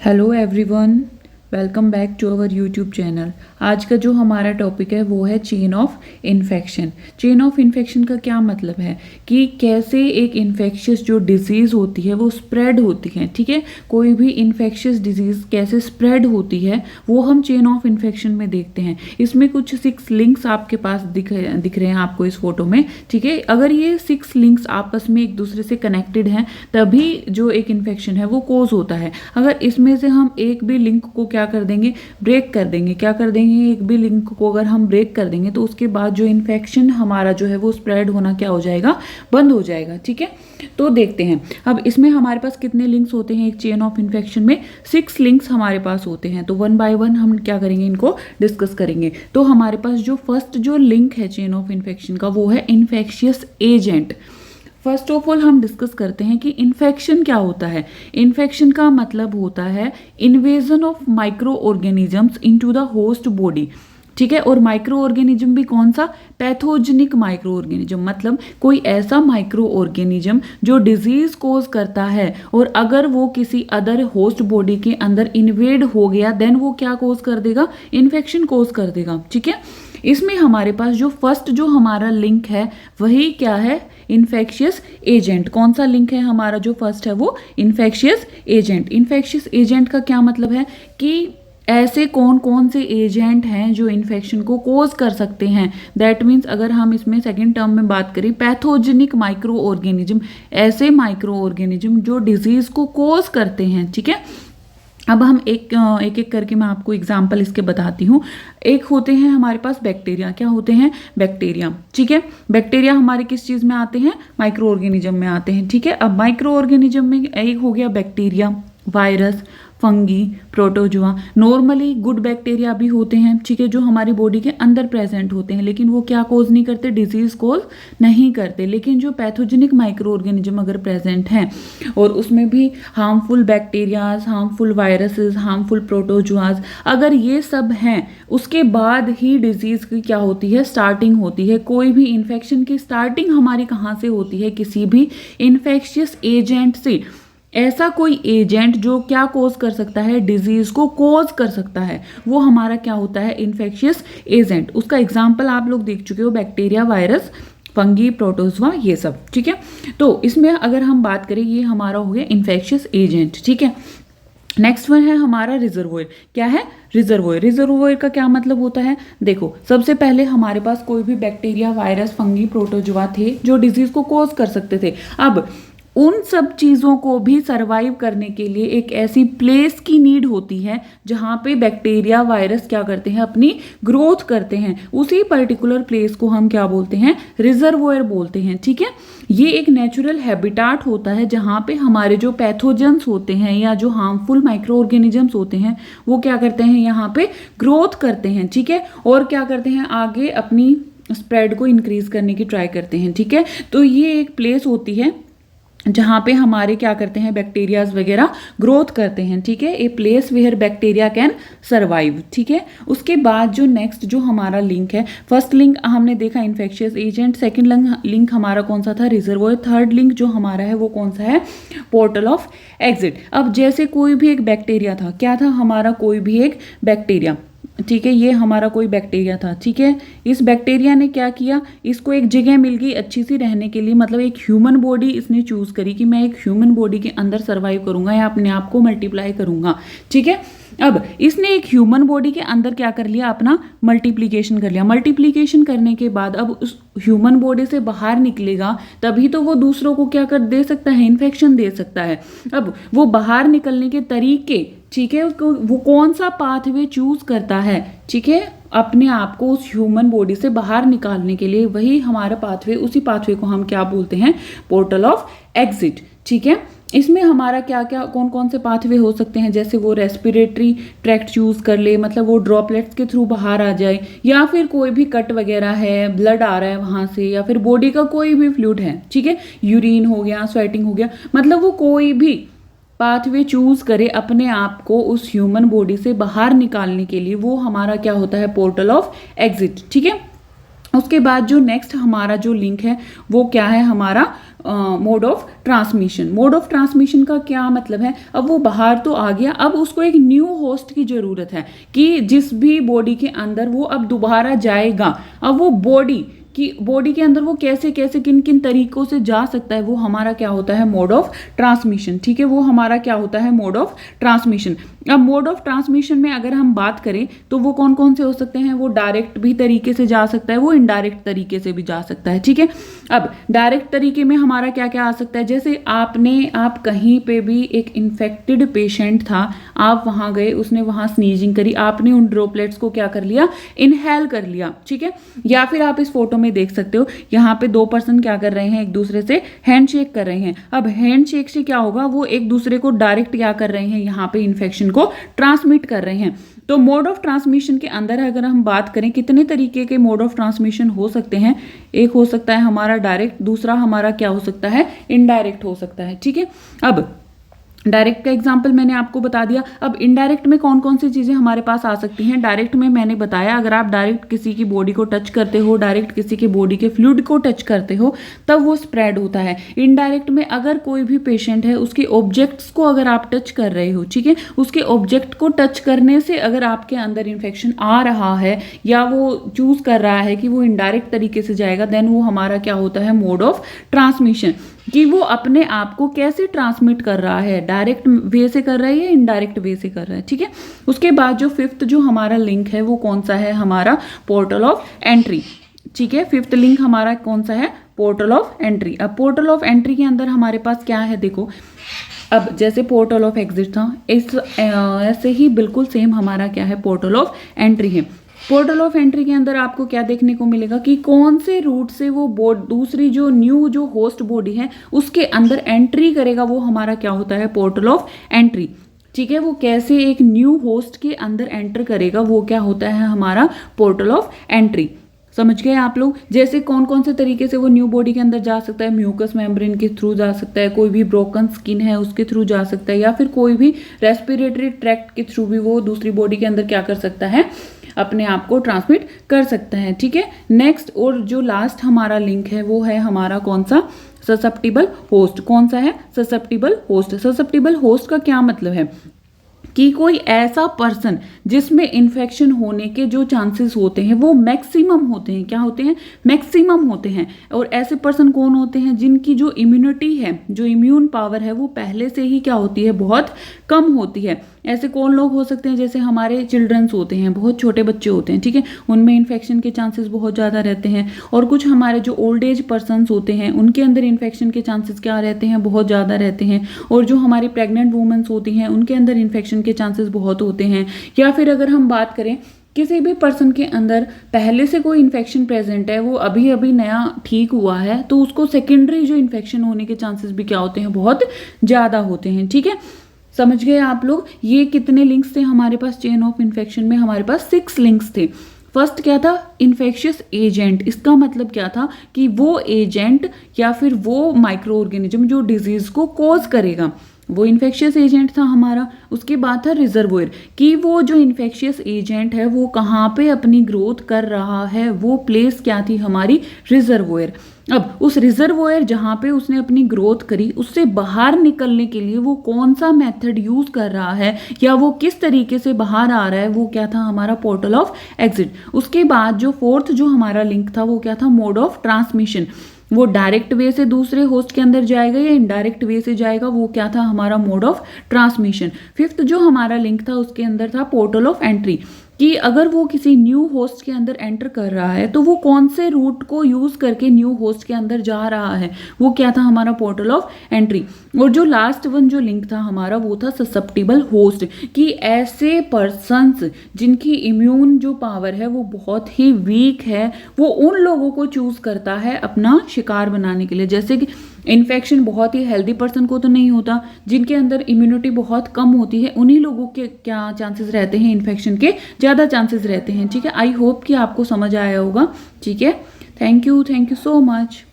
Hello everyone, welcome back to our YouTube channel. आज का जो हमारा टॉपिक है वो है chain of infection. Chain of infection का क्या मतलब है कि कैसे एक इन्फेक्शियस जो डिजीज़ होती है वो स्प्रेड होती है। ठीक है, कोई भी इन्फेक्शियस डिजीज़ कैसे स्प्रेड होती है वो हम चेन ऑफ इन्फेक्शन में देखते हैं। इसमें कुछ 6 लिंक्स आपके पास दिख रहे हैं आपको इस फोटो में। ठीक है, अगर ये 6 लिंक्स आपस में एक दूसरे से कनेक्टेड हैं तभी जो एक इन्फेक्शन है वो कोज होता है। अगर इसमें से हम एक भी लिंक को क्या कर देंगे, ब्रेक कर देंगे। क्या कर देंगे, एक भी लिंक को अगर हम ब्रेक कर देंगे तो उसके बाद जो इन्फेक्शन हमारा जो है वो स्प्रेड होना क्या हो जाएगा, बंद हो जाएगा। ठीक है, तो देखते हैं अब इसमें हमारे पास कितने लिंक्स होते हैं। एक चेन ऑफ इन्फेक्शन में 6 लिंक्स हमारे पास होते हैं। तो 1 बाय 1 हम क्या करेंगे, इनको डिस्कस करेंगे। तो हमारे पास जो फर्स्ट जो लिंक है चेन ऑफ इन्फेक्शन का वो है infectious agent. First of all हम डिस्कस करते हैं कि इन्फेक्शन क्या होता है। इन्फेक्शन का मतलब होता है invasion of micro organisms into the host body. ठीक है, और माइक्रो ऑर्गेनिज्म भी कौन सा, पैथोजेनिक माइक्रो ऑर्गेनिज्म, मतलब कोई ऐसा माइक्रो ऑर्गेनिज्म जो डिजीज कोज करता है और अगर वो किसी अदर होस्ट बॉडी के अंदर इन्वेड हो गया देन वो क्या कोज कर देगा, इन्फेक्शन कोज कर देगा। ठीक है, इसमें हमारे पास जो फर्स्ट जो हमारा लिंक है वही क्या है, इन्फेक्शियस एजेंट। कौन सा लिंक है हमारा जो फर्स्ट है वो इन्फेक्शियस एजेंट। इन्फेक्शियस एजेंट का क्या मतलब है कि ऐसे कौन कौन से एजेंट हैं जो इन्फेक्शन को कोज कर सकते हैं। दैट मीन्स अगर हम इसमें सेकेंड टर्म में बात करें, पैथोजेनिक माइक्रो ऑर्गेनिज्म, ऐसे माइक्रो ऑर्गेनिज्म जो डिजीज को कोज करते हैं। ठीक है, अब हम एक एक करके मैं आपको एग्जाम्पल इसके बताती हूँ। एक होते हैं हमारे पास बैक्टीरिया। क्या होते हैं, बैक्टीरिया। ठीक है, बैक्टीरिया हमारे किस चीज़ में आते हैं, माइक्रो ऑर्गेनिज्म में आते हैं। ठीक है, अब माइक्रो ऑर्गेनिज्म में एक हो गया bacteria, virus, fungi, protozoa. Normally good bacteria भी होते हैं, ठीक है, जो हमारी बॉडी के अंदर प्रेजेंट होते हैं, लेकिन वो क्या कोज नहीं करते, डिजीज कोज नहीं करते। लेकिन जो पैथोजेनिक माइक्रो ऑर्गेनिज्म अगर प्रेजेंट हैं और उसमें भी harmful bacterias, harmful viruses, harmful protozoas, अगर ये सब हैं उसके बाद ही डिजीज की क्या होती है, स्टार्टिंग होती है। कोई भी इन्फेक्शन की स्टार्टिंग हमारी कहाँ से होती है, किसी भी इन्फेक्शियस एजेंट से। ऐसा कोई एजेंट जो क्या कोज कर सकता है, डिजीज को कोज कर सकता है, वो हमारा क्या होता है, इन्फेक्शियस एजेंट। उसका एग्जाम्पल आप लोग देख चुके हो, बैक्टीरिया, वायरस, फंगी, प्रोटोजोआ, ये सब। ठीक है, तो इसमें अगर हम बात करें ये हमारा हो गया इन्फेक्शियस एजेंट। ठीक है, नेक्स्ट वन है हमारा रिजर्वोयर। क्या है, रिजर्वोयर। रिजर्वोयर का क्या मतलब होता है, देखो सबसे पहले हमारे पास कोई भी बैक्टीरिया, वायरस, फंगी, प्रोटोजोआ थे जो डिजीज को कोज कर सकते थे। अब उन सब चीज़ों को भी सरवाइव करने के लिए एक ऐसी प्लेस की नीड होती है जहाँ पे बैक्टीरिया, वायरस क्या करते हैं, अपनी ग्रोथ करते हैं। उसी पर्टिकुलर प्लेस को हम क्या बोलते हैं, रिजर्वोयर बोलते हैं। ठीक है, ये एक नेचुरल हैबिटाट होता है जहाँ पे हमारे जो पैथोजेंस होते हैं या जो हार्मफुल माइक्रो ऑर्गेनिजम्स होते हैं वो क्या करते हैं, यहाँ पे ग्रोथ करते हैं। ठीक है, और क्या करते हैं, आगे अपनी स्प्रेड को इंक्रीज करने की ट्राई करते हैं। ठीक है, तो ये एक प्लेस होती है जहाँ पे हमारे क्या करते हैं, बैक्टीरियाज वगैरह ग्रोथ करते हैं। ठीक है, a place where bacteria can survive. ठीक है, उसके बाद जो नेक्स्ट जो हमारा लिंक है, फर्स्ट लिंक हमने देखा इन्फेक्शियस एजेंट, सेकंड लिंक हमारा कौन सा था, रिजर्वोयर, थर्ड लिंक जो हमारा है वो कौन सा है, पोर्टल ऑफ एग्जिट। अब जैसे कोई भी एक बैक्टीरिया था, क्या था हमारा, कोई भी एक बैक्टीरिया। ठीक है, ये हमारा कोई बैक्टीरिया था। ठीक है, इस बैक्टीरिया ने क्या किया, इसको एक जगह मिल गई अच्छी सी रहने के लिए, मतलब एक ह्यूमन बॉडी इसने चूज करी कि मैं एक ह्यूमन बॉडी के अंदर सर्वाइव करूंगा या अपने आप को मल्टीप्लाई करूंगा। ठीक है, अब इसने एक ह्यूमन बॉडी के अंदर क्या कर लिया, अपना मल्टीप्लीकेशन कर लिया। मल्टीप्लीकेशन करने के बाद अब उस ह्यूमन बॉडी से बाहर निकलेगा तभी तो वो दूसरों को क्या कर दे सकता है, इन्फेक्शन दे सकता है। अब वो बाहर निकलने के तरीके, ठीक है, वो कौन सा पाथवे चूज करता है, ठीक है, अपने आप को उस ह्यूमन बॉडी से बाहर निकालने के लिए, वही हमारा पाथवे, उसी पाथवे को हम क्या बोलते हैं, पोर्टल ऑफ एग्जिट। ठीक है, इसमें हमारा क्या क्या कौन कौन से पाथवे हो सकते हैं, जैसे वो रेस्पिरेटरी ट्रैक्ट चूज कर ले, मतलब वो ड्रॉपलेट्स के थ्रू बाहर आ जाए, या फिर कोई भी कट वगैरह है, ब्लड आ रहा है वहां से, या फिर बॉडी का कोई भी फ्लूइड है। ठीक है, यूरिन हो गया, स्वेटिंग हो गया, मतलब वो कोई भी पाथवे चूज करे अपने आप को उस ह्यूमन बॉडी से बाहर निकालने के लिए, वो हमारा क्या होता है, पोर्टल ऑफ एग्जिट। ठीक है, उसके बाद जो नेक्स्ट हमारा जो लिंक है वो क्या है, हमारा mode of transmission. Mode of transmission का क्या मतलब है, अब वो बाहर तो आ गया, अब उसको एक न्यू होस्ट की जरूरत है कि जिस भी बॉडी के अंदर वो अब दोबारा जाएगा। अब वो बॉडी के अंदर वो कैसे कैसे किन किन तरीकों से जा सकता है, वो हमारा क्या होता है, मोड ऑफ ट्रांसमिशन। ठीक है, वो हमारा क्या होता है, मोड ऑफ ट्रांसमिशन। अब मोड ऑफ ट्रांसमिशन में अगर हम बात करें तो वो कौन कौन से हो सकते हैं, वो डायरेक्ट भी तरीके से जा सकता है, वो इनडायरेक्ट तरीके से भी जा सकता है। ठीक है, अब डायरेक्ट तरीके में हमारा क्या क्या आ सकता है, जैसे आप कहीं पे भी एक इन्फेक्टेड पेशेंट था, आप वहां गए, उसने वहां स्नीजिंग करी, आपने उन ड्रॉपलेट्स को क्या कर लिया, इनहेल कर लिया। ठीक है, या फिर आप इस फोटो में देख सकते हो, यहाँ पे दो पर्सन क्या कर रहे हैं, एक दूसरे से हैंडशेक कर रहे हैं। अब हैंडशेक से क्या होगा, वो एक दूसरे को डायरेक्ट क्या कर रहे हैं, यहाँ पे इन्फेक्शन को ट्रांसमिट कर रहे हैं। तो मोड ऑफ ट्रांसमिशन के अंदर अगर हम बात करें कितने तरीके के मोड ऑफ ट्रांसमिशन हो सकते हैं, एक हो सकता है हमारा डायरेक्ट, दूसरा हमारा क्या हो सकता है, इनडायरेक्ट हो सकता है। ठीक है, अब डायरेक्ट का एग्जाम्पल मैंने आपको बता दिया। अब इनडायरेक्ट में कौन कौन सी चीज़ें हमारे पास आ सकती हैं, डायरेक्ट में मैंने बताया अगर आप डायरेक्ट किसी की बॉडी को टच करते हो, डायरेक्ट किसी की बॉडी के फ्लूइड को टच करते हो, तब वो स्प्रेड होता है। इनडायरेक्ट में अगर कोई भी पेशेंट है, उसके ऑब्जेक्ट्स को अगर आप टच कर रहे हो, ठीक है, उसके ऑब्जेक्ट को टच करने से अगर आपके अंदर इन्फेक्शन आ रहा है या वो चूज कर रहा है कि वो इनडायरेक्ट तरीके से जाएगा, देन वो हमारा क्या होता है, मोड ऑफ ट्रांसमिशन, कि वो अपने आप को कैसे ट्रांसमिट कर रहा है, डायरेक्ट वे से कर रहा है या इनडायरेक्ट वे से कर रहा है। ठीक है, उसके बाद जो फिफ्थ जो हमारा लिंक है वो कौन सा है, हमारा पोर्टल ऑफ एंट्री। ठीक है, फिफ्थ लिंक हमारा कौन सा है, पोर्टल ऑफ एंट्री। अब पोर्टल ऑफ एंट्री के अंदर हमारे पास क्या है, देखो अब जैसे पोर्टल ऑफ एग्जिट था, इस ऐसे ही बिल्कुल सेम हमारा क्या है, पोर्टल ऑफ एंट्री है। पोर्टल ऑफ एंट्री के अंदर आपको क्या देखने को मिलेगा कि कौन से रूट से वो दूसरी जो न्यू जो होस्ट बॉडी है उसके अंदर एंट्री करेगा, वो हमारा क्या होता है, पोर्टल ऑफ एंट्री। ठीक है, वो कैसे एक न्यू होस्ट के अंदर एंटर करेगा, वो क्या होता है, हमारा पोर्टल ऑफ एंट्री। समझ गए आप लोग, जैसे कौन कौन से तरीके से वो न्यू बॉडी के अंदर जा सकता है, म्यूकस मेम्ब्रेन के थ्रू जा सकता है, कोई भी ब्रोकन स्किन है उसके थ्रू जा सकता है, या फिर कोई भी रेस्पिरेटरी ट्रैक्ट के थ्रू भी वो दूसरी बॉडी के अंदर क्या कर सकता है, अपने आप को ट्रांसमिट कर सकता है। ठीक है, नेक्स्ट और जो लास्ट हमारा लिंक है वो है हमारा कौन सा, ससेप्टिबल होस्ट। कौन सा है, ससेप्टिबल होस्ट। ससेप्टिबल होस्ट का क्या मतलब है कि कोई ऐसा पर्सन जिसमें इन्फेक्शन होने के जो चांसेस होते हैं वो मैक्सिमम होते हैं, क्या होते हैं, मैक्सिमम होते हैं। और ऐसे पर्सन कौन होते हैं, जिनकी जो इम्यूनिटी है, जो इम्यून पावर है वो पहले से ही क्या होती है, बहुत कम होती है। ऐसे कौन लोग हो सकते हैं, जैसे हमारे चिल्ड्रंस होते हैं, बहुत छोटे बच्चे होते हैं, ठीक है, उनमें इन्फेक्शन के चांसेस बहुत ज़्यादा रहते हैं। और कुछ हमारे जो ओल्ड एज पर्सनस होते हैं उनके अंदर इन्फेक्शन के चांसेस क्या रहते हैं, बहुत ज़्यादा रहते हैं। और जो हमारी प्रेग्नेंट वुमेन्स होती हैं उनके अंदर इन्फेक्शन के चांसेस बहुत होते हैं। या फिर अगर हम बात करें किसी भी पर्सन के अंदर पहले से कोई इन्फेक्शन प्रेजेंट है, वो अभी अभी नया ठीक हुआ है, तो उसको सेकेंडरी जो इन्फेक्शन होने के चांसेस भी क्या होते हैं, बहुत ज़्यादा होते हैं। ठीक है, समझ गए आप लोग। ये कितने लिंक्स थे हमारे पास, चेन ऑफ इन्फेक्शन में हमारे पास 6 लिंक्स थे। फर्स्ट क्या था, इन्फेक्शियस एजेंट। इसका मतलब क्या था कि वो एजेंट या फिर वो माइक्रो ऑर्गेनिज्म जो डिजीज को कॉज करेगा, वो इन्फेक्शियस एजेंट था हमारा। उसके बाद था रिजर्वोयर, कि वो जो इन्फेक्शियस एजेंट है वो कहाँ पे अपनी ग्रोथ कर रहा है, वो प्लेस क्या थी हमारी, रिजर्वोयर। अब उस रिजर्वोयर जहाँ पे उसने अपनी ग्रोथ करी, उससे बाहर निकलने के लिए वो कौन सा मेथड यूज कर रहा है या वो किस तरीके से बाहर आ रहा है, वो क्या था हमारा पोर्टल ऑफ एग्जिट। उसके बाद जो फोर्थ जो हमारा लिंक था वो क्या था, मोड ऑफ ट्रांसमिशन। वो डायरेक्ट वे से दूसरे होस्ट के अंदर जाएगा या इनडायरेक्ट वे से जाएगा, वो क्या था हमारा मोड ऑफ ट्रांसमिशन। फिफ्थ जो हमारा लिंक था उसके अंदर था पोर्टल ऑफ एंट्री, कि अगर वो किसी न्यू होस्ट के अंदर एंटर कर रहा है तो वो कौन से रूट को यूज करके न्यू होस्ट के अंदर जा रहा है, वो क्या था हमारा पोर्टल ऑफ एंट्री। और जो लास्ट वन जो लिंक था हमारा वो था ससेप्टिबल होस्ट, कि ऐसे पर्सन्स जिनकी इम्यून जो पावर है वो बहुत ही वीक है, वो उन लोगों को चूज करता है अपना शिकार बनाने के लिए। जैसे कि इन्फेक्शन बहुत ही हेल्दी पर्सन को तो नहीं होता, जिनके अंदर इम्यूनिटी बहुत कम होती है, उन्हीं लोगों के क्या चांसेस रहते हैं, इन्फेक्शन के ज़्यादा चांसेस रहते हैं। ठीक है, आई होप कि आपको समझ आया होगा। ठीक है, थैंक यू सो मच।